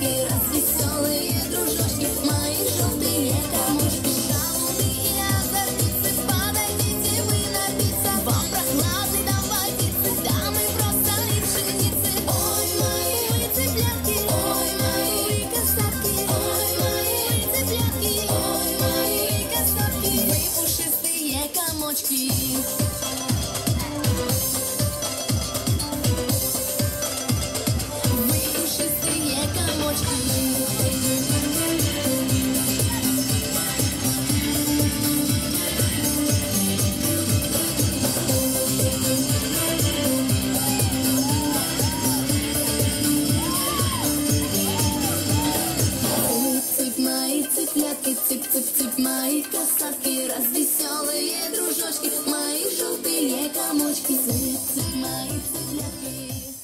красотки, развеселые дружочки, мои желтые комочки. Шалуны и озорницы, подойдите вы напиться. Вам прохлады давайте, дамы просто лишеницы. Ой, мои вы цыплятки, ой, мои красотки, ой, мои цыплятки, ой, мои красотки. Вы пушистые комочки. Цып-цып-цып, мои касатки, развеселые дружочки, мои желтые комочки. Цып-цып, мои цыплятки.